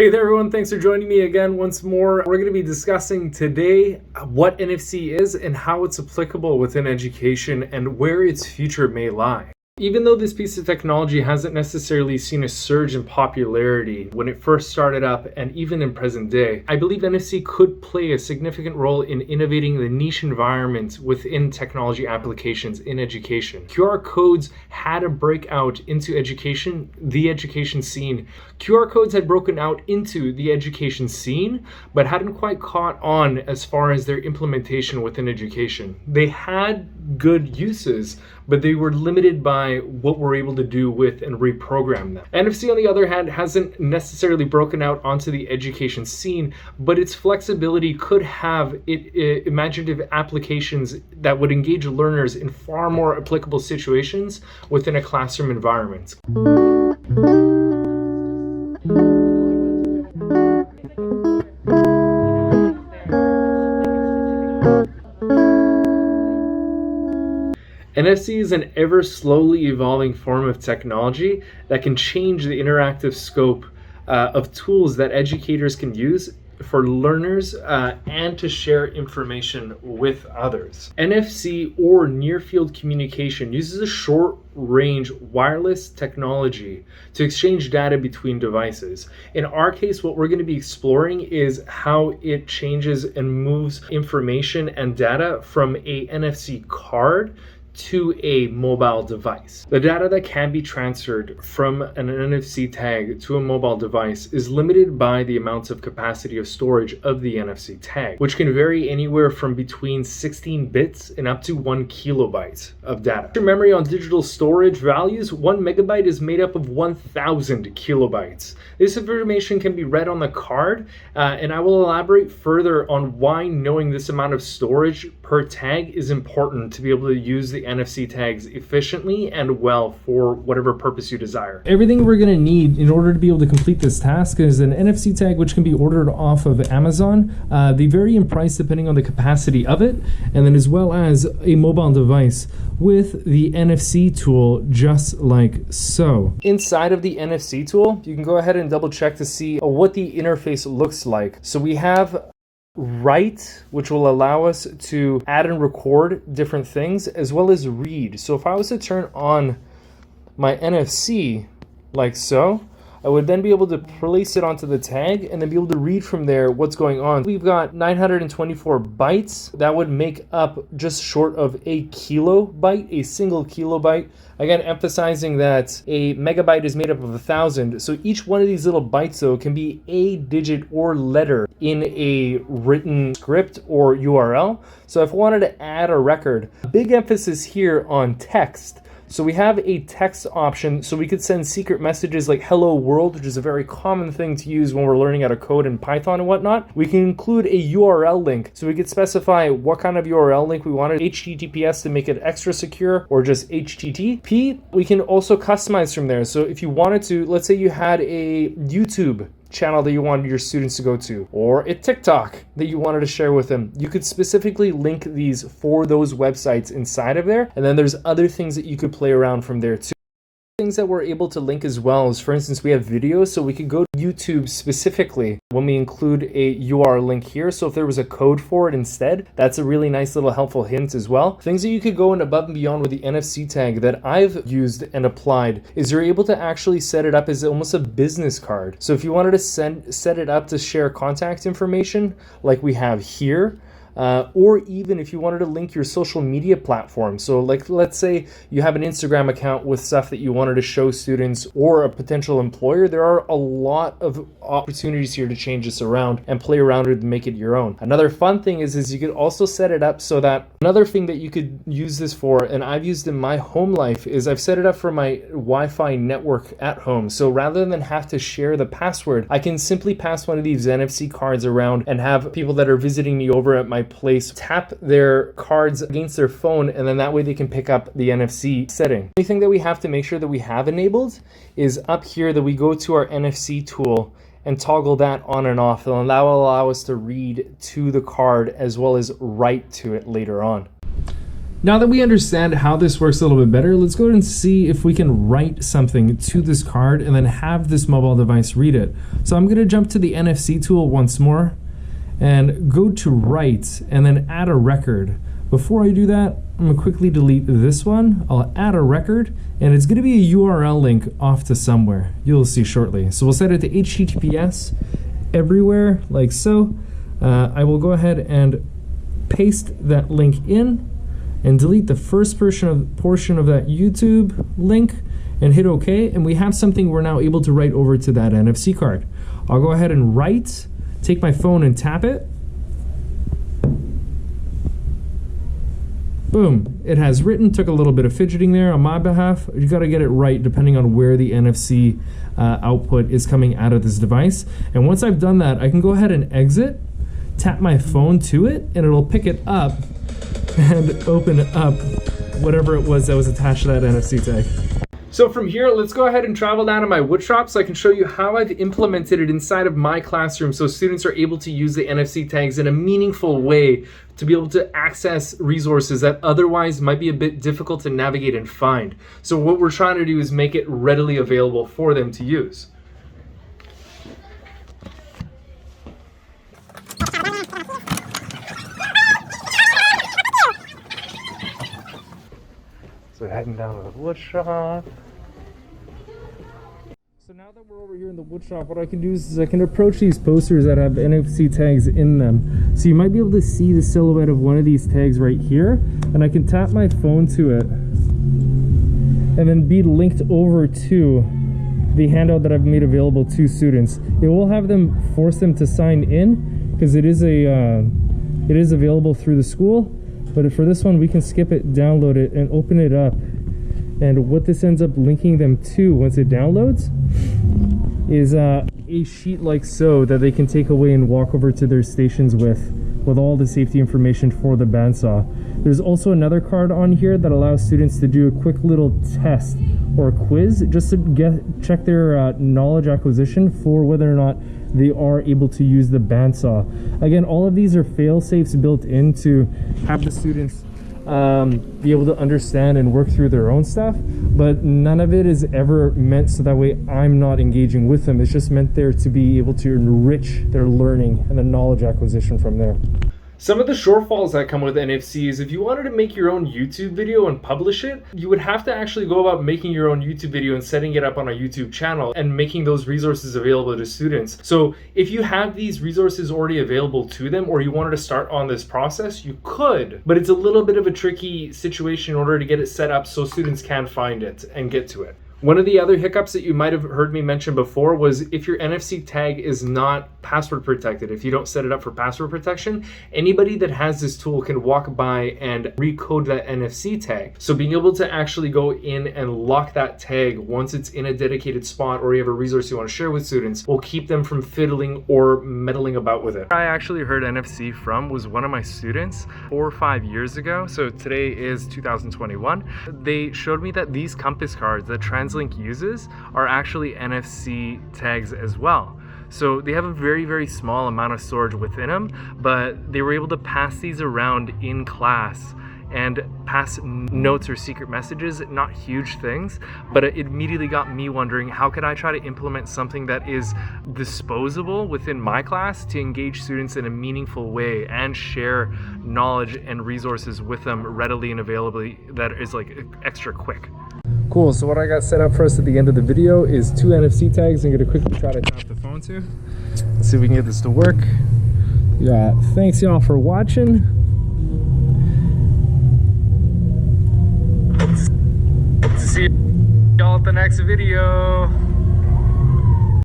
Hey there everyone, thanks for joining me again once more. We're going to be discussing today what NFC is and how it's applicable within education and where its future may lie. Even though this piece of technology hasn't necessarily seen a surge in popularity when it first started up and even in present day, I believe NFC could play a significant role in innovating the niche environment within technology applications in education. QR codes had a breakout into education, the education scene. QR codes had broken out into the education scene, but hadn't quite caught on as far as their implementation within education. They had good uses, but they were limited by what we're able to do with and reprogram them. NFC, on the other hand, hasn't necessarily broken out onto the education scene, but its flexibility could have imaginative applications that would engage learners in far more applicable situations within a classroom environment. NFC is an ever slowly evolving form of technology that can change the interactive scope of tools that educators can use for learners and to share information with others. NFC, or near field communication, uses a short range wireless technology to exchange data between devices. In our case, what we're going to be exploring is how it changes and moves information and data from a NFC card to a mobile device. The data that can be transferred from an NFC tag to a mobile device is limited by the amounts of capacity of storage of the NFC tag, which can vary anywhere from between 16 bits and up to 1 kilobyte of data. Your memory on digital storage values, 1 megabyte is made up of 1,000 kilobytes. This information can be read on the card, and I will elaborate further on why knowing this amount of storage per tag is important to be able to use the NFC tags efficiently and well for whatever purpose you desire. Everything we're going to need in order to be able to complete this task is an NFC tag, which can be ordered off of Amazon. They vary in price depending on the capacity of it, and then as well as a mobile device with the NFC tool, just like so. Inside of the NFC tool, you can go ahead and double check to see what the interface looks like. So we have write, which will allow us to add and record different things, as well as read. So if I was to turn on my NFC like so, I would then be able to place it onto the tag and then be able to read from there what's going on. We've got 924 bytes. That would make up just short of a kilobyte, a single kilobyte. Again, emphasizing that a megabyte is made up of 1,000. So each one of these little bytes, though, can be a digit or letter in a written script or URL. So if I wanted to add a record, big emphasis here on text. So we have a text option, so we could send secret messages like hello world, which is a very common thing to use when we're learning how to code in Python and whatnot. We can include a URL link, so we could specify what kind of URL link we wanted, HTTPS to make it extra secure, or just HTTP. We can also customize from there. So if you wanted to, let's say you had a YouTube channel that you wanted your students to go to, or a TikTok that you wanted to share with them, you could specifically link these for those websites inside of there. And then there's other things that you could play around from there too. Things that we're able to link as well is, for instance, we have videos, so we could go to YouTube specifically when we include a URL link here. So if there was a code for it instead, that's a really nice little helpful hint as well. Things that you could go in above and beyond with the NFC tag that I've used and applied is you're able to actually set it up as almost a business card. So if you wanted to set it up to share contact information like we have here, or even if you wanted to link your social media platform. So like, let's say you have an Instagram account with stuff that you wanted to show students or a potential employer, there are a lot of opportunities here to change this around and play around with it and make it your own. Another fun thing is you could also set it up so that another thing that you could use this for, and I've used in my home life, is I've set it up for my Wi-Fi network at home. So rather than have to share the password, I can simply pass one of these NFC cards around and have people that are visiting me over at my place tap their cards against their phone, and then that way they can pick up the NFC setting. The only thing that we have to make sure that we have enabled is up here that we go to our NFC tool and toggle that on and off, and that will allow us to read to the card as well as write to it later on. Now that we understand how this works a little bit better, let's go ahead and see if we can write something to this card and then have this mobile device read it. So I'm going to jump to the NFC tool once more and go to write and then add a record. Before I do that, I'm going to quickly delete this one. I'll add a record, and it's going to be a URL link off to somewhere. You'll see shortly. So we'll set it to HTTPS everywhere like so. I will go ahead and paste that link in and delete the first portion of that YouTube link and hit OK, and we have something we're now able to write over to that NFC card. I'll go ahead and write, take my phone and tap it. Boom, it has written. Took a little bit of fidgeting there on my behalf. You got to get it right depending on where the NFC output is coming out of this device. And once I've done that, I can go ahead and exit, tap my phone to it, and it'll pick it up and open up whatever it was that was attached to that NFC tag. So from here, let's go ahead and travel down to my woodshop so I can show you how I've implemented it inside of my classroom so students are able to use the NFC tags in a meaningful way to be able to access resources that otherwise might be a bit difficult to navigate and find. So what we're trying to do is make it readily available for them to use. So heading down to the wood shop. So now that we're over here in the wood shop, what I can do is I can approach these posters that have NFC tags in them. So you might be able to see the silhouette of one of these tags right here, and I can tap my phone to it and then be linked over to the handout that I've made available to students. It will have them force them to sign in because it is available through the school. But for this one, we can skip it, download it, and open it up. And what this ends up linking them to once it downloads is a sheet like so that they can take away and walk over to their stations with all the safety information for the bandsaw. There's also another card on here that allows students to do a quick little test or quiz just to check their knowledge acquisition for whether or not they are able to use the bandsaw. Again, all of these are fail-safes built in to have the students be able to understand and work through their own stuff, but none of it is ever meant so that way I'm not engaging with them. It's just meant there to be able to enrich their learning and the knowledge acquisition from there. Some of the shortfalls that come with NFC is if you wanted to make your own YouTube video and publish it, you would have to actually go about making your own YouTube video and setting it up on a YouTube channel and making those resources available to students. So if you have these resources already available to them, or you wanted to start on this process, you could, but it's a little bit of a tricky situation in order to get it set up so students can find it and get to it. One of the other hiccups that you might have heard me mention before was if your NFC tag is not password protected, if you don't set it up for password protection, anybody that has this tool can walk by and recode that NFC tag. So being able to actually go in and lock that tag once it's in a dedicated spot or you have a resource you want to share with students will keep them from fiddling or meddling about with it. I actually heard NFC from was one of my students 4 or 5 years ago. So today is 2021. They showed me that these compass cards that TransLink uses are actually NFC tags as well. So they have a very, very small amount of storage within them, but they were able to pass these around in class and pass notes or secret messages, not huge things, but it immediately got me wondering, how could I try to implement something that is disposable within my class to engage students in a meaningful way and share knowledge and resources with them readily and availably that is like extra quick. Cool, so what I got set up for us at the end of the video is 2 NFC tags I'm going to quickly try to tap the phone to. Let's see if we can get this to work. Yeah, thanks y'all for watching. See y'all at the next video.